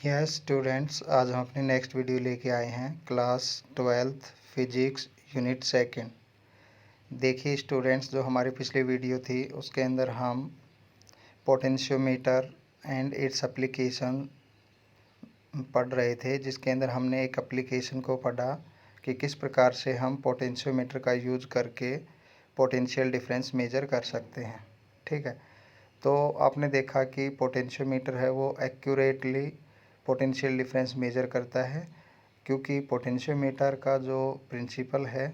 Yes students, आज हम अपनी नेक्स्ट वीडियो लेके आए हैं class 12th physics unit second. देखिए स्टूडेंट्स, जो हमारी पिछली वीडियो थी उसके अंदर हम पोटेंशियोमीटर एंड इट्स एप्लीकेशन पढ़ रहे थे, जिसके अंदर हमने एक एप्लीकेशन को पढ़ा कि किस प्रकार से हम पोटेंशियोमीटर का यूज़ करके पोटेंशियल डिफरेंस मेजर कर सकते हैं। ठीक है, तो आपने देखा कि पोटेंशियोमीटर है वो एक्यूरेटली पोटेंशियल डिफरेंस मेजर करता है, क्योंकि पोटेंशियोमीटर का जो प्रिंसिपल है,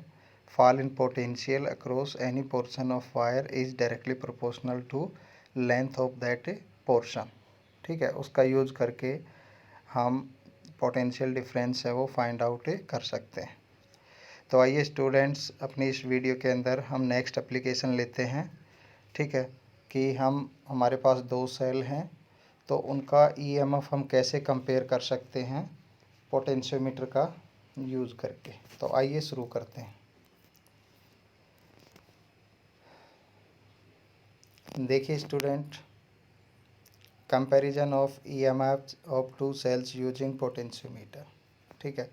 fall in potential across any portion of wire is directly proportional to length of that portion. ठीक है, उसका यूज़ करके हम पोटेंशियल डिफरेंस है वो फाइंड आउट कर सकते हैं। तो आइए स्टूडेंट्स, अपनी इस वीडियो के अंदर हम नेक्स्ट एप्लीकेशन लेते हैं। ठीक है, कि हमारे पास दो सेल हैं, तो उनका ईएमएफ हम कैसे कंपेयर कर सकते हैं पोटेंशियोमीटर का यूज़ करके। तो आइए शुरू करते हैं। देखिए student, comparison of EMF of two cells using potentiometer. ठीक है,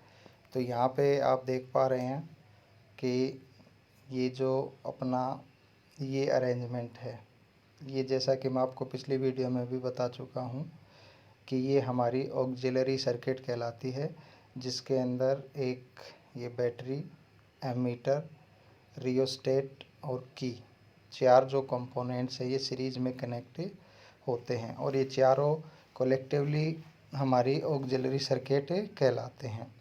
तो यहाँ पे आप देख पा रहे हैं कि ये जो अपना ये अरेंजमेंट है, ये जैसा कि मैं आपको पिछली वीडियो में भी बता चुका हूँ कि ये हमारी ऑक्सिलरी सर्किट कहलाती है, जिसके अंदर एक ये बैटरी, एमीटर, रियोस्टेट और की, चार जो कंपोनेंट्स है ये सीरीज़ में कनेक्ट होते हैं, और ये चारों कलेक्टिवली हमारी ऑक्सिलरी सर्किट कहलाते हैं।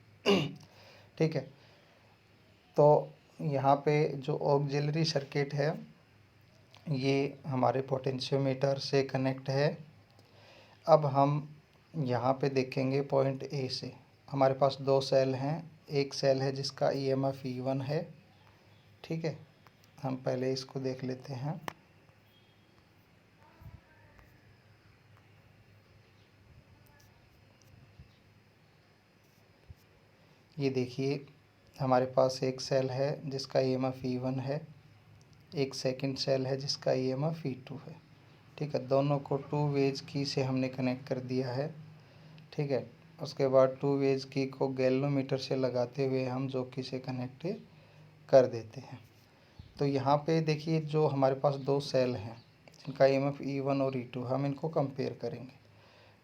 ठीक है, तो यहाँ पे जो ऑक्सिलरी सर्किट है ये हमारे पोटेंशियोमीटर से कनेक्ट है। अब हम यहाँ पे देखेंगे पॉइंट ए से, हमारे पास दो सेल हैं। एक सेल है जिसका ईएमएफ E1 है। ठीक है, हम पहले इसको देख लेते हैं। ये देखिए, हमारे पास एक सेल है जिसका ईएमएफ E1 है, एक सेकंड सेल है जिसका ईएमएफ E2 है। ठीक है, दोनों को टू वेज की से हमने कनेक्ट कर दिया है। ठीक है, उसके बाद टू वेज की को गैल्वेनोमीटर से लगाते हुए हम जोकी से कनेक्ट कर देते हैं। तो यहाँ पे देखिए, जो हमारे पास दो सेल हैं जिनका ईएमएफ E1 और E2, हम इनको कंपेयर करेंगे।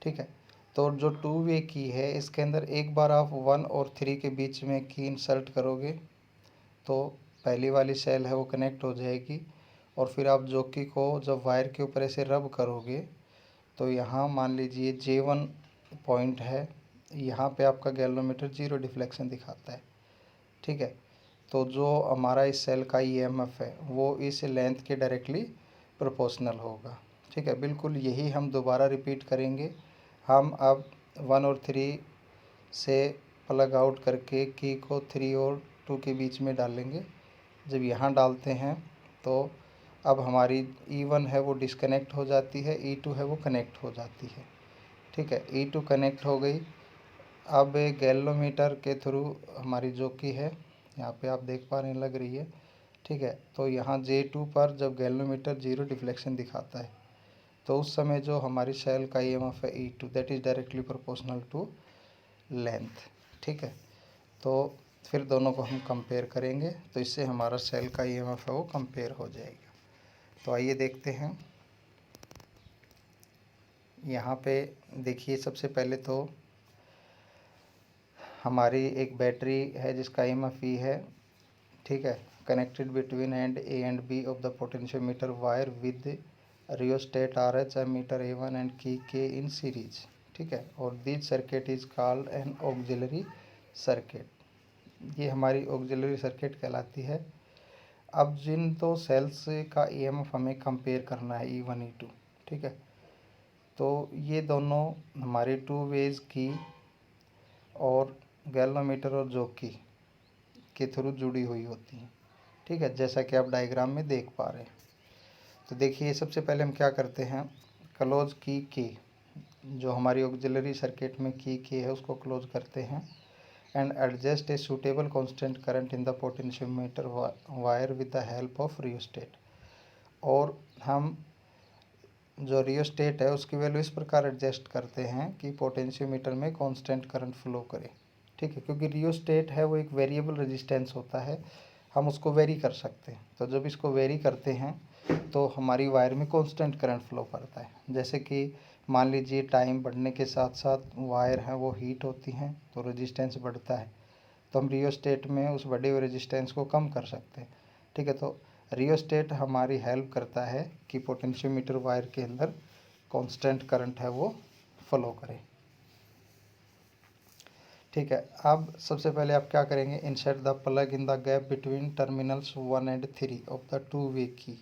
ठीक है, तो जो टू वे की है इसके अंदर एक बार आप 1 और 3 के बीच में की इंसर्ट करोगे तो पहली वाली सेल है वो कनेक्ट हो जाएगी, और फिर आप जोकी को जब वायर के ऊपर ऐसे रब करोगे तो यहाँ मान लीजिए J1 पॉइंट है, यहाँ पे आपका गैल्वेनोमीटर 0 डिफ्लेक्शन दिखाता है। ठीक है, तो जो हमारा इस सेल का ईएमएफ है वो इस लेंथ के डायरेक्टली प्रोपोर्शनल होगा। ठीक है, बिल्कुल यही हम दोबारा रिपीट करेंगे। हम अब 1 और 3 से प्लग आउट करके की को 3 और 2 के बीच में डालेंगे। जब यहाँ डालते हैं तो अब हमारी E1 है वो डिस्कनेक्ट हो जाती है, E2 है वो कनेक्ट हो जाती है। ठीक है, E2 कनेक्ट हो गई। अब गैल्वेनोमीटर के थ्रू हमारी जो की है, यहाँ पे आप देख पा रहे हैं लग रही है। ठीक है, तो यहाँ J2 पर जब गैल्वेनोमीटर 0 डिफ्लेक्शन दिखाता है तो उस समय जो हमारी सेल का ईएमएफ है E2, that is directly proportional to length. ठीक है, तो फिर दोनों को हम कंपेयर करेंगे, तो इससे हमारा सेल का ईएमएफ है वो कंपेयर हो जाएगा। तो आइए देखते हैं। यहाँ पे देखिए, सबसे पहले तो हमारी एक बैटरी है जिसका ईएमएफ E है। ठीक है, connected between end A and B of the potentiometer wire with rheostat RH, ammeter A1 and key K in series. ठीक है, और this circuit is called an auxiliary circuit. ये हमारी ऑक्सिलरी सर्किट कहलाती है। अब जिन दो सेल्स का ईएमएफ हमें कंपेयर करना है E1 E2। ठीक है, तो ये दोनों हमारी टू वेज की और गैल्वेनोमीटर और जोकी के थ्रू जुड़ी हुई होती हैं। ठीक है, जैसा कि आप डायग्राम में देख पा रहे हैं। तो देखिए, सबसे पहले हम क्या करते हैं, क्लोज की के, जो हमारी ऑक्सिलरी सर्किट में की के है उसको क्लोज करते हैं and adjust a suitable constant current in the potentiometer wire with the help of rheostat. और हम जो रियोस्टेट है उसकी वैल्यू इस प्रकार एडजस्ट करते हैं कि पोटेंशियोमीटर में कांस्टेंट करंट फ्लो करे। ठीक है, क्योंकि रियोस्टेट है वो एक वेरिएबल रेजिस्टेंस होता है, हम उसको वेरी कर सकते हैं। तो जब इसको वेरी करते हैं तो हमारी वायर में कांस्टेंट करंट फ्लो करता है। जैसे कि मान लीजिए टाइम बढ़ने के साथ साथ वायर हैं वो हीट होती हैं तो रेजिस्टेंस बढ़ता है, तो हम रियोस्टेट में उस बढ़े हुए रेजिस्टेंस को कम कर सकते हैं। ठीक है, तो रियोस्टेट हमारी हेल्प करता है कि पोटेंशियोमीटर वायर के अंदर कांस्टेंट करंट है वो फ्लो करे। ठीक है, अब सबसे पहले आप क्या करेंगे, insert the plug in the gap between terminals 1 and 3 of the two way की।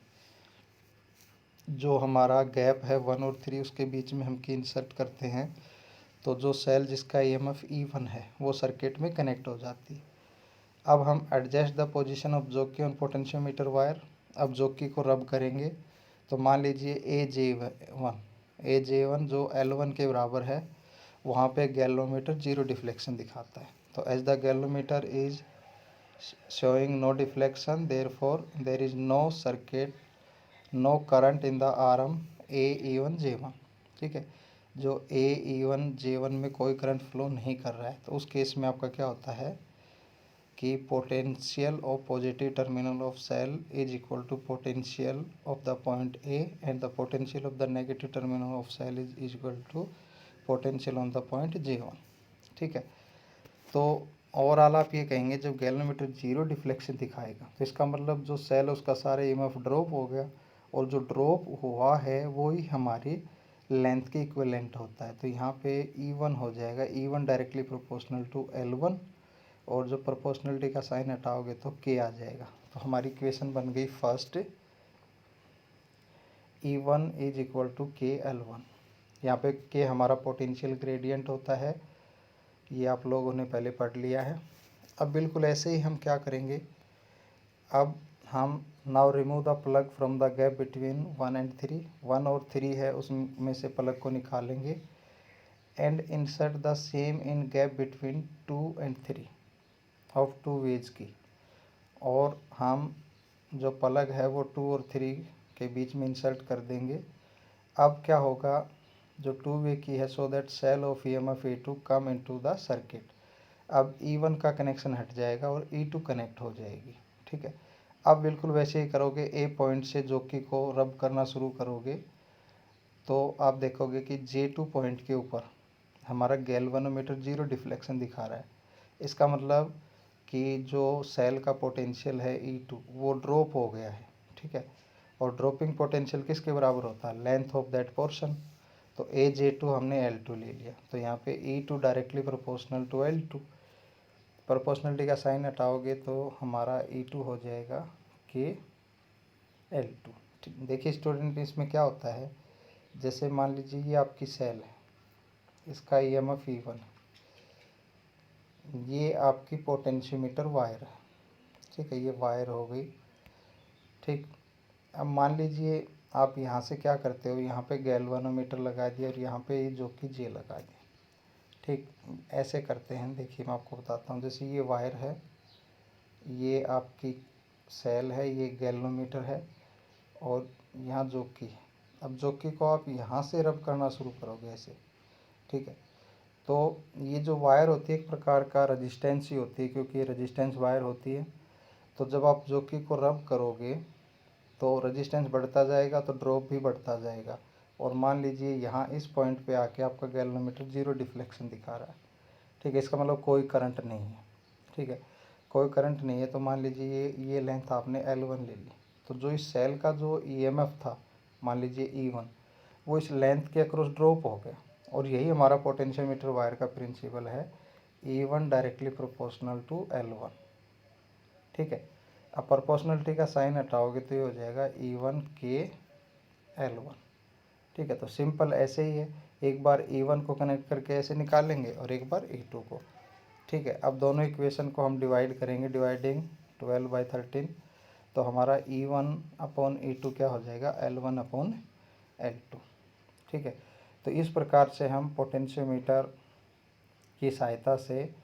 जो हमारा गैप है 1 और 3 उसके बीच में हम की इंसर्ट करते हैं, तो जो सेल जिसका EMF E1 है वो सर्किट में कनेक्ट हो जाती है। अब हम adjust the position of jockey on potentiometer wire. अब जॉकी को रब करेंगे, तो मान लीजिए AJ1 जो L1 के बराबर है, वहाँ पे गैल्वोमीटर जीरो डिफ्लेक्शन दिखाता है। तो as the galvanometer is showing no deflection, therefore there is no circuit, no current in the arm AE1J1। ठीक है, जो AE1J1 में कोई करंट फ्लो नहीं कर रहा है, तो उस केस में आपका क्या होता है कि potential of positive terminal of cell is equal to potential of the point A and the potential of the negative terminal of cell is equal to potential on the point J1। ठीक है, तो overall आप ये कहेंगे जब galvanometer zero deflection दिखाएगा तो इसका मतलब जो सेल है उसका सारा EMF ड्रॉप हो गया, और जो ड्रॉप हुआ है वो ही हमारी लेंथ के इक्विवेलेंट होता है। तो यहाँ पे E1 हो जाएगा, E1 directly proportional to L1, और जो प्रोपोर्शनलिटी का साइन हटाओगे तो K आ जाएगा। तो हमारी इक्वेशन बन गई first, E1 is equal to KL1। यहाँ पे K हमारा पोटेंशियल ग्रेडियंट होता है, ये आप लोगों ने पहले पढ़ लिया है। अब बिल्कुल ऐसे ही हम क्या करेंगे, अब हम now remove the plug from the gap between 1 and 3। 1 और 3 है उसमें से प्लग को निकालेंगे, and insert the same in gap between 2 and 3 of two ways key. और हम जो प्लग है वो 2 और 3 के बीच में इंसर्ट कर देंगे। अब क्या होगा, जो 2 वे की है, so that cell of EMF E2 come into the circuit. अब E1 का कनेक्शन हट जाएगा और E2 कनेक्ट हो जाएगी। ठीक है, अब बिल्कुल वैसे ही करोगे, A पॉइंट से जॉकी को रब करना शुरू करोगे तो आप देखोगे कि J2 पॉइंट के ऊपर हमारा गैल्वेनोमीटर जीरो डिफ्लेक्शन दिखा रहा है। इसका मतलब कि जो सेल का पोटेंशियल है E2 वो ड्रॉप हो गया है। ठीक है, और ड्रॉपिंग पोटेंशियल किसके बराबर होता है, लेंथ ऑफ दैट पोर्शन। तो AJ2 हमने L2 ले लिया, तो यहाँ पे E2 directly proportional to L2। Proportionality का साइन हटाओगे तो हमारा E2 हो जाएगा KL2। देखिए स्टूडेंट, इसमें क्या होता है, जैसे मान लीजिए ये आपकी सेल है, इसका EMF E1, ये आपकी पोटेंशियोमीटर वायर है। ठीक है, ये वायर हो गई। ठीक, अब मान लीजिए आप यहाँ से क्या करते हो, यहाँ पे गैल्वेनोमीटर लगा दिया और यहाँ पे ये जो कि J लगा दिया। ठीक, ऐसे करते हैं, देखिए मैं आपको बताता हूँ। जैसे ये वायर है, ये आपकी सेल है, ये गैल्वेनोमीटर है, और यहाँ जोकी है। अब जोकी को आप यहाँ से रब करना शुरू करोगे ऐसे। ठीक है, तो ये जो वायर होती है एक प्रकार का रेजिस्टेंस ही होती है, क्योंकि ये रेजिस्टेंस वायर होती है। तो जब आप जोकी को रब करोगे तो रेजिस्टेंस बढ़ता जाएगा तो ड्रॉप भी बढ़ता जाएगा। और मान लीजिए यहाँ इस पॉइंट पे आके आपका गैल्वेनोमीटर जीरो डिफ्लेक्शन दिखा रहा है। ठीक है, इसका मतलब कोई करंट नहीं है। ठीक है, कोई करंट नहीं है, तो मान लीजिए ये लेंथ आपने L1 ले ली, तो जो इस सेल का जो EMF था, मान लीजिए E1, वो इस लेंथ के अक्रॉस ड्रॉप हो गया। और यही हमारा पोटेंशियोमीटर वायर का प्रिंसिपल है, E1 directly proportional to L1। ठीक है, अब प्रोपोर्शनलिटी का साइन हटाओगे तो ये हो जाएगा E1 KL1। ठीक है, तो सिंपल ऐसे ही है, एक बार E1 को कनेक्ट करके ऐसे निकालेंगे और एक बार E2 को। ठीक है, अब दोनों इक्वेशन को हम डिवाइड करेंगे, डिवाइडिंग 12/13, तो हमारा E1 अपॉन E2 क्या हो जाएगा, L1 अपॉन L2। ठीक है, तो इस प्रकार से हम पोटेंशियोमीटर की सहायता से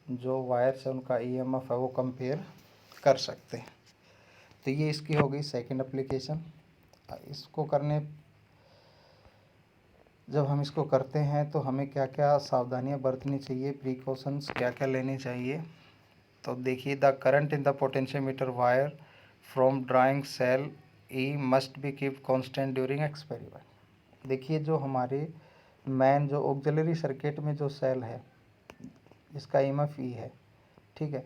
जो वायर से उनका EMF है वो कंपेयर कर सकते हैं। तो ये इसकी हो गई सेकंड एप्लीकेशन। इसको करने जब हम इसको करते हैं तो हमें क्या क्या सावधानियां बरतनी चाहिए, प्रिकॉशंस क्या क्या लेने चाहिए। तो देखिए, the current in the potentiometer wire from drawing cell E must be keep constant during experiment. देखिए, जो हमारे मेन जो ऑक्सिलरी सर्किट में जो सेल है जिसका ईएमएफ ई है, ठीक है,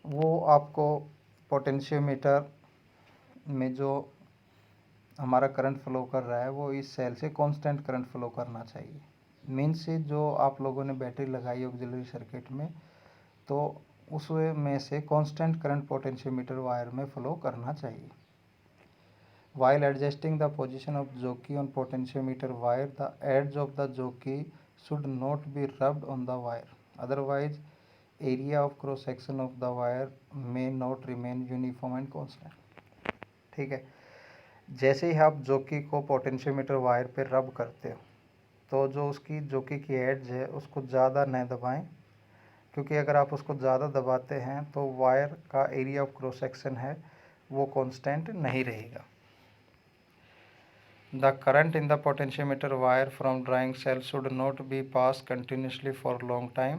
वो आपको पोटेंशियोमीटर में जो हमारा करंट फ्लो कर रहा है वो इस सेल से कांस्टेंट करंट फ्लो करना चाहिए। मीन्स से जो आप लोगों ने बैटरी लगाई ऑक्सिलरी सर्किट में, तो उसमें से कांस्टेंट करंट पोटेंशियोमीटर वायर में फ्लो करना चाहिए। While adjusting the position of jockey on potentiometer wire, the edge of the jockey should not be rubbed on the wire. Otherwise, area of cross section of the wire may not remain uniform and constant. ठीक है, जैसे ही आप जोकी को potentiometer wire पे रब करते हो तो जो उसकी जोकी की एड्ज है उसको ज़्यादा न दबाएं, क्योंकि अगर आप उसको ज़्यादा दबाते हैं तो वायर का एरिया ऑफ क्रॉस सेक्शन है वो कांस्टेंट नहीं रहेगा। The current in the potentiometer wire from drawing cell should not be passed continuously for long time,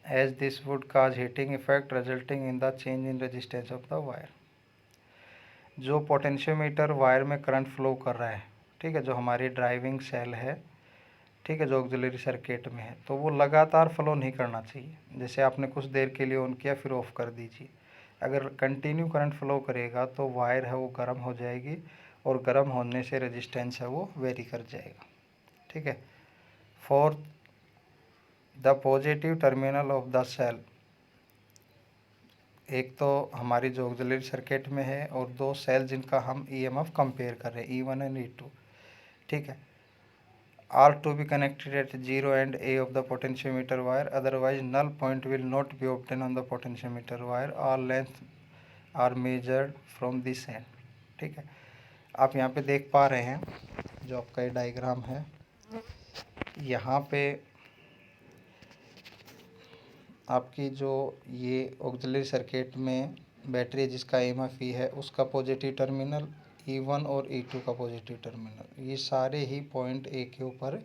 as this would cause heating effect resulting in the change in resistance of the wire. जो potentiometer wire में current flow कर रहा है, ठीक है, जो हमारी driving cell है, ठीक है, जो ऑक्सिलरी सर्किट में है, तो वो लगातार फ्लो नहीं करना चाहिए। जैसे आपने कुछ देर के लिए ऑन किया फिर ऑफ कर दीजिए। अगर कंटिन्यू करंट फ्लो करेगा तो वायर है वो गर्म हो जाएगी और गर्म होने से रेजिस्टेंस है वो वेरी कर जाएगा। ठीक है। For the positive terminal of the cell, एक तो हमारी जो ऑक्सिलरी सर्किट में है और दो सेल जिनका हम ईएमएफ कंपेयर कर रहे हैं E1 एंड E2, ठीक है, are to be connected at 0 and A of the potentiometer wire, otherwise null point will not be obtained on the potentiometer wire. All length are measured from this end. ठीक है, आप यहाँ पे देख पा रहे हैं जो आपका ये डायग्राम है, यहाँ पे आपकी जो ये ऑक्सिलरी सर्किट में बैटरी जिसका ईएमएफ ई है उसका पॉजिटिव टर्मिनल E1 और E2 का पॉजिटिव टर्मिनल, ये सारे ही पॉइंट ए के ऊपर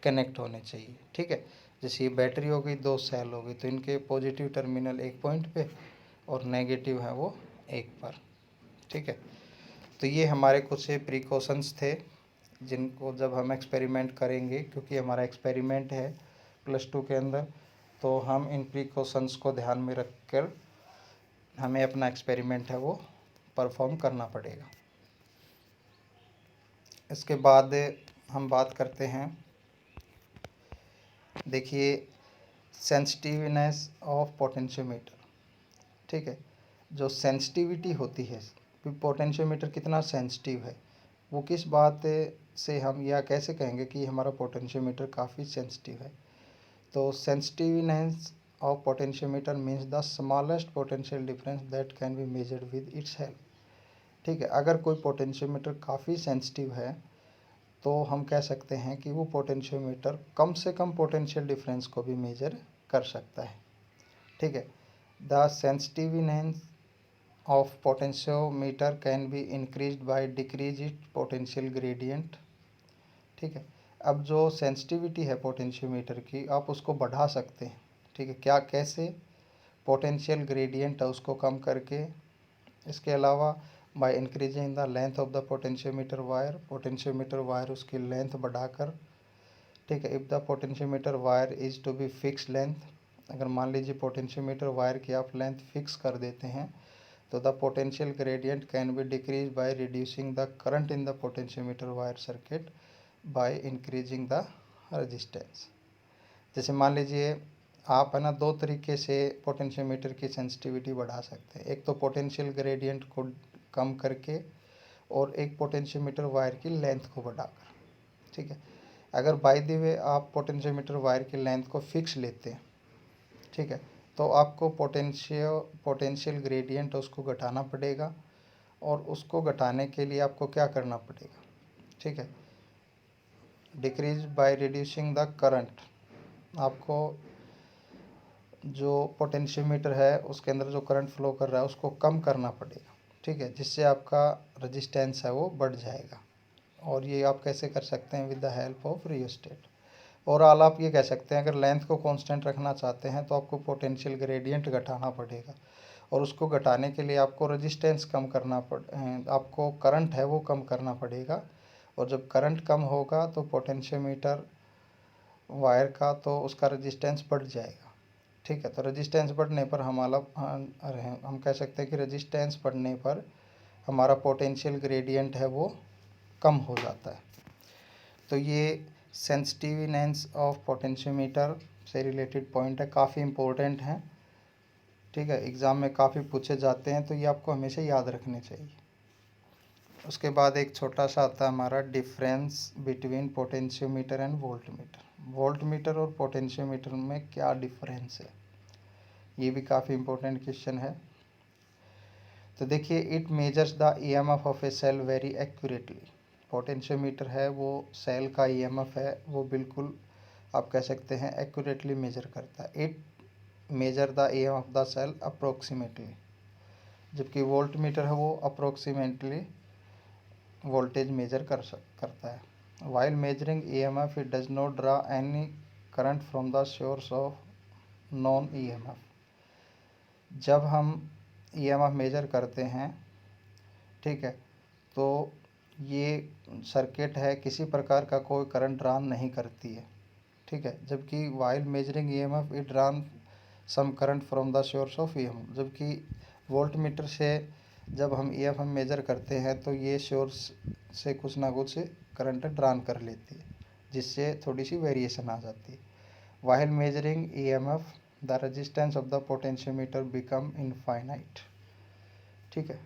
कनेक्ट होने चाहिए। ठीक है, जैसे ये बैटरी हो गई, दो सेल हो गई, तो इनके पॉजिटिव टर्मिनल एक पॉइंट पे और नेगेटिव है वो एक पर। ठीक है, तो ये हमारे कुछ प्रिकॉशंस थे जिनको जब हम एक्सपेरिमेंट करेंगे, क्योंकि हमारा एक्सपेरिमेंट है +2 के अंदर, तो हम इन प्रिकॉशंस को ध्यान में रख कर हमें अपना एक्सपेरिमेंट है वो परफॉर्म करना पड़ेगा। इसके बाद हम बात करते हैं, देखिए, सेंसिटिवनेस ऑफ पोटेंशियोमीटर। ठीक है, जो सेंसिटिविटी होती है, पोटेंशियोमीटर कितना सेंसिटिव है, वो किस बात से हम या कैसे कहेंगे कि हमारा पोटेंशियोमीटर काफ़ी सेंसिटिव है। तो sensitiveness of potentiometer means the smallest potential difference that can be measured with its help. ठीक है, अगर कोई पोटेंशियोमीटर काफ़ी सेंसिटिव है तो हम कह सकते हैं कि वो पोटेंशियोमीटर कम से कम पोटेंशियल डिफरेंस को भी मेजर कर सकता है। ठीक है, the sensitiveness of potentiometer can be increased by decrease it potential gradient. ठीक है, अब जो सेंसिटिविटी है पोटेंशियोमीटर की, आप उसको बढ़ा सकते हैं। ठीक है, क्या कैसे, पोटेंशियल ग्रेडियंट है उसको कम करके, इसके अलावा by increasing the length of the potentiometer wire, potentiometer wire उसकी लेंथ बढ़ाकर। ठीक है, if the potentiometer wire is to be fix length, अगर मान लीजिए पोटेंशियोमीटर वायर की आप लेंथ फिक्स कर देते हैं तो the potential gradient can be decrease by reducing the current in the potentiometer wire circuit by increasing the resistance. जैसे मान लीजिए आप है ना, दो तरीके से पोटेंशियोमीटर की सेंसिटिविटी बढ़ा सकते हैं, एक तो पोटेंशियल ग्रेडियंट को कम करके और एक पोटेंशियोमीटर वायर की लेंथ को बढ़ाकर। ठीक है, अगर बाय द वे आप पोटेंशियोमीटर वायर की लेंथ को फिक्स लेते हैं, ठीक है, तो आपको पोटेंशियल ग्रेडियंट उसको घटाना पड़ेगा, और उसको घटाने के लिए आपको क्या करना पड़ेगा। ठीक है, decrease by reducing the current, आपको जो पोटेंशियोमीटर है उसके अंदर जो करंट फ्लो कर रहा है उसको कम करना पड़ेगा। ठीक है, जिससे आपका रेजिस्टेंस है वो बढ़ जाएगा और ये आप कैसे कर सकते हैं, with the help of rheostat. Overall आप ये कह सकते हैं अगर लेंथ को कांस्टेंट रखना चाहते हैं तो आपको पोटेंशियल ग्रेडियंट घटाना पड़ेगा, और उसको घटाने के लिए आपको रेजिस्टेंस कम करना आपको करंट है वो कम करना पड़ेगा। और जब करंट कम होगा तो पोटेंशियोमीटर वायर का तो उसका रेजिस्टेंस बढ़ जाएगा। ठीक है, तो रेजिस्टेंस बढ़ने पर हम कह सकते हैं कि रेजिस्टेंस बढ़ने पर हमारा पोटेंशियल ग्रेडियंट है वो कम हो जाता है। तो ये सेंसिटिवनेस ऑफ पोटेंशियोमीटर से रिलेटेड पॉइंट है, काफ़ी इम्पोर्टेंट है। ठीक है, एग्ज़ाम में काफ़ी पूछे जाते हैं, तो ये आपको हमेशा याद रखने चाहिए। उसके बाद एक छोटा सा आता है हमारा difference between potentiometer and voltmeter. Voltmeter और पोटेंशियोमीटर में क्या डिफरेंस है, ये भी काफ़ी इम्पोर्टेंट क्वेश्चन है। तो देखिए, it measures the EMF of a cell very accurately. Potentiometer है वो सेल का ईएमएफ है वो बिल्कुल आप कह सकते हैं एक्यूरेटली मेजर करता है। It measure the EMF of the cell approximately, जबकि वोल्टमीटर है वो अप्रोक्सीमेटली वोल्टेज मेजर करता है। While measuring EMF it does not draw any current from the source of known EMF. जब हम ईएमएफ मेजर करते हैं, ठीक है, तो ये सर्किट है किसी प्रकार का कोई करंट ड्रा नहीं करती है। ठीक है, जबकि while measuring EMF it drawn some current from the source of EMF. जबकि वोल्टमीटर से जब हम ईएमएफ मेजर करते हैं तो ये सोर्स से कुछ ना कुछ करंट ड्रान कर लेती है, जिससे थोड़ी सी वेरिएशन आ जाती है। While measuring EMF the resistance of the potentiometer become infinite. ठीक है,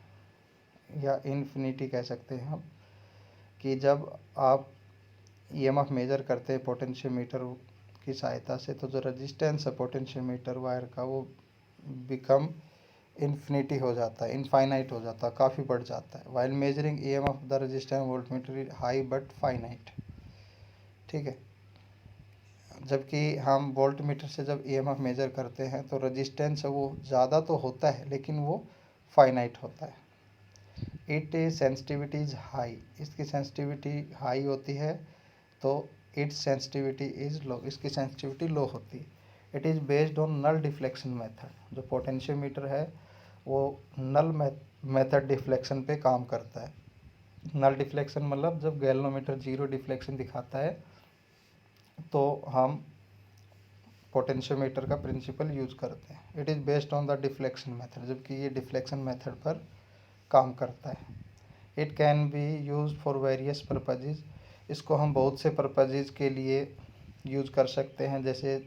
या इन्फिनिटी कह सकते हैं हम, कि जब आप ईएमएफ मेजर करते हैं पोटेंशियोमीटर की सहायता से तो जो रेजिस्टेंस है पोटेंशियोमीटर वायर का वो बिकम इन्फिनिटी हो जाता है, इनफाइनाइट हो जाता है, काफ़ी बढ़ जाता है। While measuring EMF of the resistance voltmeter high but finite. ठीक है, जबकि हम वोल्टमीटर से जब ईएमएफ मेजर करते हैं तो रेजिस्टेंस वो ज़्यादा तो होता है लेकिन वो फाइनाइट होता है। इट सेंसिटिविटी इज़ हाई, इसकी सेंसिटिविटी हाई होती है, तो इट्स सेंसिटिविटी इज़ लो, इसकी सेंसिटिविटी लो होती है। It is based on null deflection method. जो पोटेंशियोमीटर है वो नल मेथड डिफ्लेक्शन पे काम करता है। नल डिफ्लेक्शन मतलब जब गैल्वेनोमीटर जीरो डिफ्लेक्शन दिखाता है तो हम पोटेंशियोमीटर का प्रिंसिपल यूज करते हैं। It is based on the deflection method, जबकि ये डिफ्लेक्शन मेथड पर काम करता है। It can be use for various purposes, इसको हम बहुत से पर्पजेज के लिए यूज कर सकते हैं, जैसे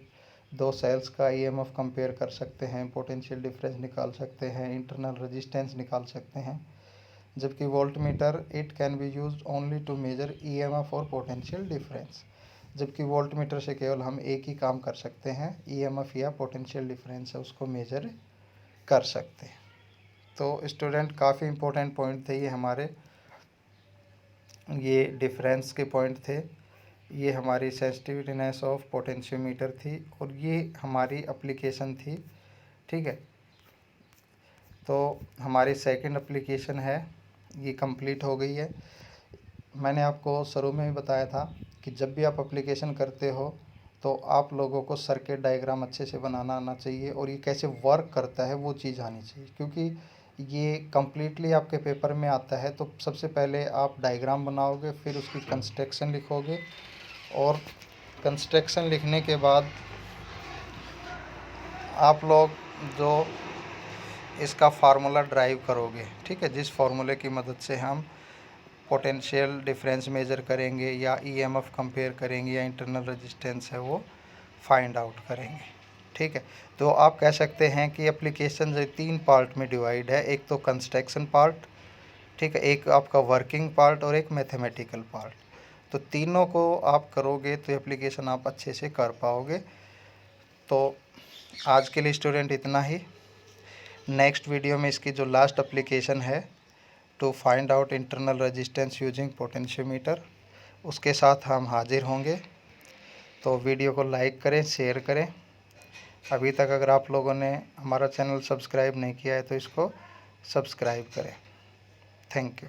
दो सेल्स का ईएमएफ कंपेयर कर सकते हैं, पोटेंशियल डिफरेंस निकाल सकते हैं, इंटरनल रेजिस्टेंस निकाल सकते हैं। जबकि voltmeter it can be use only to measure EMF और पोटेंशियल डिफरेंस, जबकि वोल्टमीटर से केवल हम एक ही काम कर सकते हैं, ईएमएफ या पोटेंशियल डिफरेंस है उसको मेजर कर सकते हैं। तो स्टूडेंट काफ़ी इम्पोर्टेंट पॉइंट थे ये हमारे, ये डिफरेंस के पॉइंट थे, ये हमारी सेंसिटिवनेस ऑफ पोटेंशियोमीटर थी और ये हमारी एप्लीकेशन थी। ठीक है, तो हमारी सेकंड एप्लीकेशन है ये कंप्लीट हो गई है। मैंने आपको शुरू में भी बताया था कि जब भी आप एप्लीकेशन करते हो तो आप लोगों को सर्किट डायग्राम अच्छे से बनाना आना चाहिए और ये कैसे वर्क करता है वो चीज़ आनी चाहिए, क्योंकि ये कम्प्लीटली आपके पेपर में आता है। तो सबसे पहले आप डायग्राम बनाओगे, फिर उसकी कंस्ट्रक्शन लिखोगे और कंस्ट्रक्शन लिखने के बाद आप लोग जो इसका फार्मूला ड्राइव करोगे, ठीक है, जिस फार्मूले की मदद से हम पोटेंशियल डिफरेंस मेजर करेंगे या ईएमएफ कंपेयर करेंगे या इंटरनल रेजिस्टेंस है वो फाइंड आउट करेंगे। ठीक है, तो आप कह सकते हैं कि एप्लीकेशन जो 3 पार्ट में डिवाइड है, एक तो कंस्ट्रक्शन पार्ट, ठीक है, एक आपका वर्किंग पार्ट और एक मैथमेटिकल पार्ट। तो तीनों को आप करोगे तो एप्लीकेशन आप अच्छे से कर पाओगे। तो आज के लिए स्टूडेंट इतना ही। नेक्स्ट वीडियो में इसकी जो लास्ट एप्लीकेशन है to find out internal resistance using potentiometer, उसके साथ हम हाजिर होंगे। तो वीडियो को लाइक करें, शेयर करें। अभी तक अगर आप लोगों ने हमारा चैनल सब्सक्राइब नहीं किया है तो इसको सब्सक्राइब करें। Thank you.